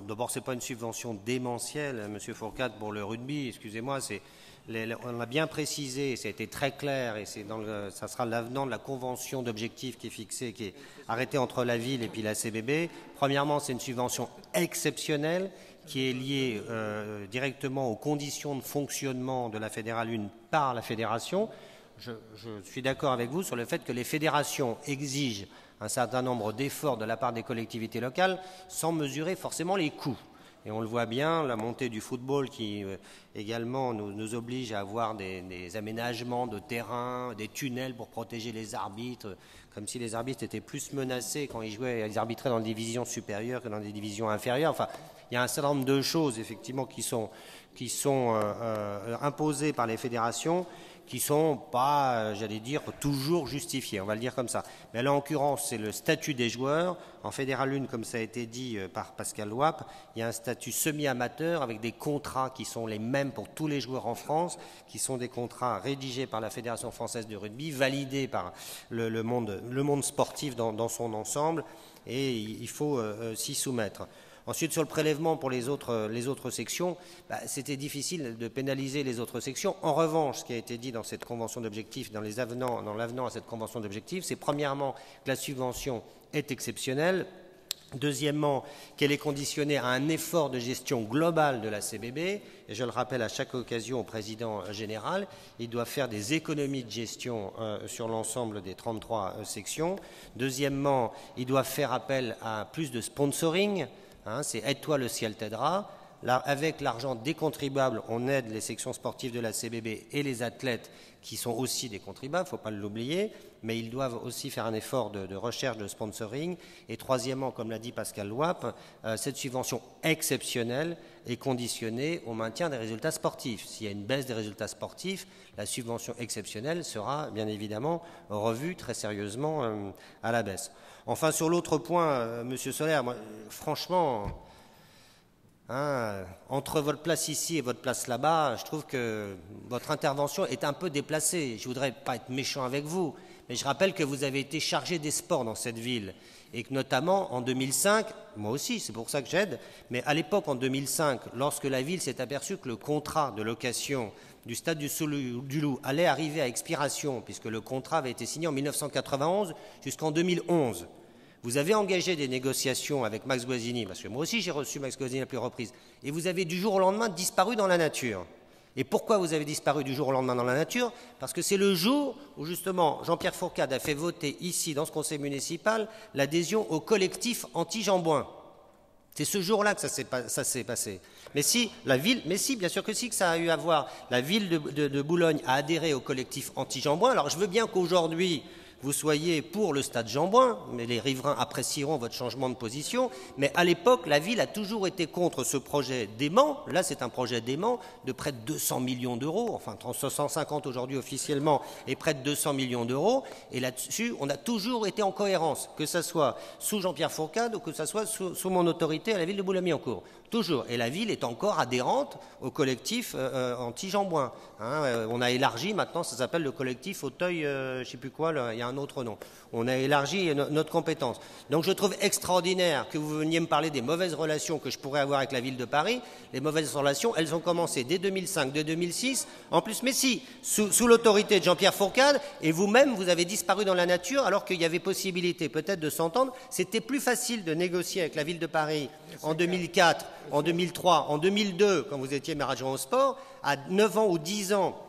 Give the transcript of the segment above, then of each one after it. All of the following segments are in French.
d'abord, ce n'est pas une subvention démentielle, Monsieur Fourcade, pour le rugby, excusez-moi, on l'a bien précisé, ça a été très clair, et ça sera l'avenant de la convention d'objectifs qui est fixée, qui est arrêtée entre la ville et puis la CBB. Premièrement, c'est une subvention exceptionnelle qui est liée directement aux conditions de fonctionnement de la Fédérale 1 par la fédération. Je suis d'accord avec vous sur le fait que les fédérations exigent un certain nombre d'efforts de la part des collectivités locales sans mesurer forcément les coûts. Et on le voit bien, la montée du football qui également nous oblige à avoir des aménagements de terrain, des tunnels pour protéger les arbitres, comme si les arbitres étaient plus menacés quand ils jouaient, ils arbitraient dans des divisions supérieures que dans des divisions inférieures. Enfin, il y a un certain nombre de choses effectivement qui sont imposées par les fédérations, qui ne sont pas, j'allais dire, toujours justifiés, on va le dire comme ça. Mais là, en l'occurrence, c'est le statut des joueurs. En Fédéral 1, comme ça a été dit par Pascal Louap, il y a un statut semi-amateur avec des contrats qui sont les mêmes pour tous les joueurs en France, qui sont des contrats rédigés par la Fédération française de rugby, validés par le monde sportif dans son ensemble, et il faut s'y soumettre. Ensuite, sur le prélèvement pour les autres sections, c'était difficile de pénaliser les autres sections. En revanche, ce qui a été dit dans cette convention d'objectifs, dans l'avenant à cette convention d'objectifs, c'est premièrement que la subvention est exceptionnelle. Deuxièmement, qu'elle est conditionnée à un effort de gestion globale de la CBB. Et je le rappelle à chaque occasion au président général, il doit faire des économies de gestion sur l'ensemble des 33 sections. Deuxièmement, il doit faire appel à plus de sponsoring. C'est « Aide-toi, le ciel t'aidera ». Là, avec l'argent des contribuables, on aide les sections sportives de la CBB et les athlètes qui sont aussi des contribuables, il ne faut pas l'oublier, mais ils doivent aussi faire un effort de recherche de sponsoring. Et troisièmement, comme l'a dit Pascal Louap, cette subvention exceptionnelle est conditionnée au maintien des résultats sportifs. S'il y a une baisse des résultats sportifs, la subvention exceptionnelle sera bien évidemment revue très sérieusement à la baisse. Enfin, sur l'autre point, Monsieur Soler, moi, franchement, entre votre place ici et votre place là-bas, je trouve que votre intervention est un peu déplacée. Je ne voudrais pas être méchant avec vous, mais je rappelle que vous avez été chargé des sports dans cette ville et que notamment en 2005, moi aussi, c'est pour ça que j'aide, mais à l'époque, en 2005, lorsque la ville s'est aperçue que le contrat de location du stade du Loup allait arriver à expiration, puisque le contrat avait été signé en 1991 jusqu'en 2011. Vous avez engagé des négociations avec Max Guazzini, parce que moi aussi j'ai reçu Max Guazzini à plusieurs reprises, et vous avez du jour au lendemain disparu dans la nature. Et pourquoi vous avez disparu du jour au lendemain dans la nature? Parce que c'est le jour où justement Jean-Pierre Fourcade a fait voter ici, dans ce conseil municipal, l'adhésion au collectif anti-Jambouin. C'est ce jour-là que ça s'est passé. Mais si, bien sûr que si, que ça a eu à voir. La ville de Boulogne a adhéré au collectif anti-Jambouin. Alors je veux bien qu'aujourd'hui, vous soyez pour le stade Jeanbouin, mais les riverains apprécieront votre changement de position. Mais à l'époque, la ville a toujours été contre ce projet dément. Là, c'est un projet dément de près de 200 millions d'euros, enfin 150 aujourd'hui officiellement et près de 200 millions d'euros. Et là-dessus, on a toujours été en cohérence, que ce soit sous Jean-Pierre Fourcade ou que ce soit sous mon autorité à la ville de Boulogne-Billancourt. Toujours. Et la ville est encore adhérente au collectif anti-Jambouin. On a élargi, maintenant ça s'appelle le collectif Auteuil, je ne sais plus quoi, il y a un autre nom. On a élargi notre compétence. Donc je trouve extraordinaire que vous veniez me parler des mauvaises relations que je pourrais avoir avec la ville de Paris. Les mauvaises relations, elles ont commencé dès 2005, dès 2006. En plus, mais si, sous l'autorité de Jean-Pierre Fourcade, et vous-même, vous avez disparu dans la nature alors qu'il y avait possibilité peut-être de s'entendre. C'était plus facile de négocier avec la ville de Paris en 2004, en 2003, en 2002, quand vous étiez maire adjoint au sport, à 9 ans ou 10 ans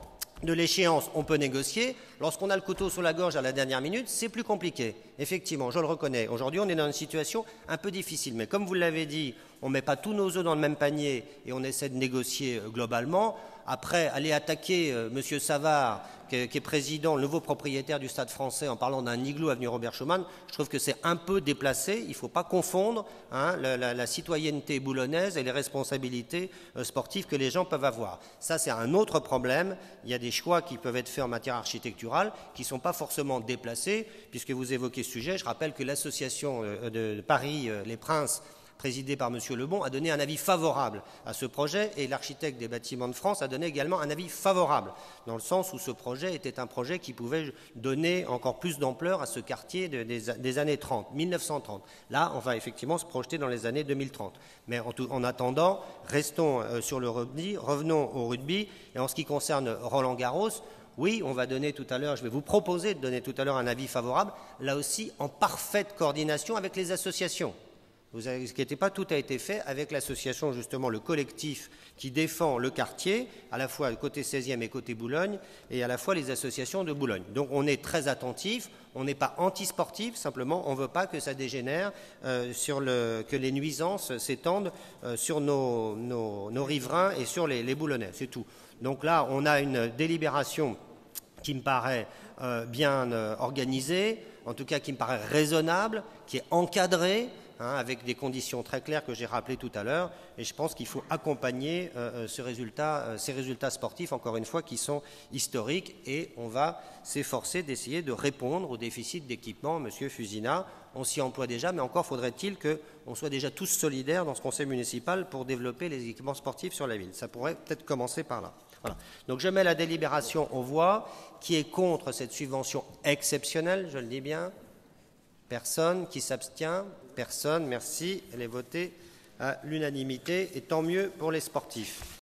de l'échéance, on peut négocier. Lorsqu'on a le couteau sur la gorge à la dernière minute, c'est plus compliqué. Effectivement, je le reconnais. Aujourd'hui, on est dans une situation un peu difficile. Mais comme vous l'avez dit, on ne met pas tous nos œufs dans le même panier et on essaie de négocier globalement. Après, aller attaquer M. Savard, qui est président, le nouveau propriétaire du Stade français, en parlant d'un igloo avenue Robert Schuman, je trouve que c'est un peu déplacé. Il ne faut pas confondre la citoyenneté boulonnaise et les responsabilités sportives que les gens peuvent avoir. Ça, c'est un autre problème. Il y a des choix qui peuvent être faits en matière architecturale qui ne sont pas forcément déplacés. Puisque vous évoquez ce sujet, je rappelle que l'association de Paris, les Princes, présidé par M. Lebon, a donné un avis favorable à ce projet et l'architecte des Bâtiments de France a donné également un avis favorable, dans le sens où ce projet était un projet qui pouvait donner encore plus d'ampleur à ce quartier des années 30, 1930. Là, on va effectivement se projeter dans les années 2030. Mais en attendant, restons sur le rugby, revenons au rugby. Et en ce qui concerne Roland-Garros, oui, on va donner tout à l'heure, je vais vous proposer de donner tout à l'heure un avis favorable, là aussi en parfaite coordination avec les associations. Ne vous inquiétez pas, tout a été fait avec l'association, justement, le collectif qui défend le quartier, à la fois côté 16e et côté Boulogne, et à la fois les associations de Boulogne. Donc on est très attentif, on n'est pas anti-sportif, simplement on ne veut pas que ça dégénère, que les nuisances s'étendent sur nos riverains et sur les Boulonnais, c'est tout. Donc là, on a une délibération qui me paraît bien organisée, en tout cas qui me paraît raisonnable, qui est encadrée, avec des conditions très claires que j'ai rappelées tout à l'heure, et je pense qu'il faut accompagner ces résultats sportifs, encore une fois, qui sont historiques, et on va s'efforcer d'essayer de répondre au déficit d'équipement. Monsieur Fusina, on s'y emploie déjà, mais encore faudrait-il qu'on soit déjà tous solidaires dans ce conseil municipal pour développer les équipements sportifs sur la ville. Ça pourrait peut-être commencer par là. Voilà. Donc je mets la délibération aux voix. Qui est contre cette subvention exceptionnelle, je le dis bien? Personne. Qui s'abstient? Personne. Merci. Elle est votée à l'unanimité et tant mieux pour les sportifs.